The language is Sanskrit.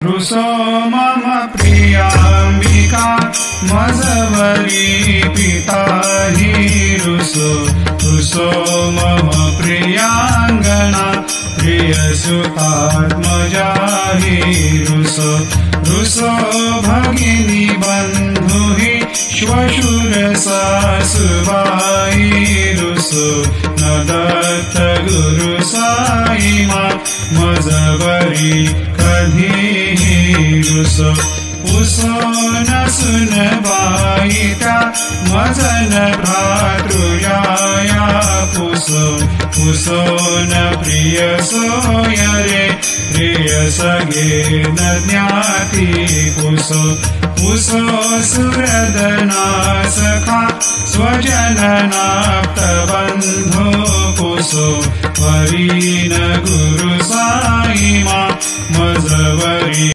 रुसो मम प्रियाम्बिका मजवरी पिता हि रुसो मम प्रियांगना प्रियसुतात्मजा हि रुसो भगिनी बन्धु हि श्वशुर सासुबाई रुसो न दत्त गुरु साई मा मजवरी कधी रुसो न सुन बाईता मजन भ्रातृया पुसो न प्रिय सोयरे प्रिय सगे न ज्ञाति पुसो सुरदना सखा स्वजननाप्त बन्धो पुसो हरि न गुरु साई मा मजवरी।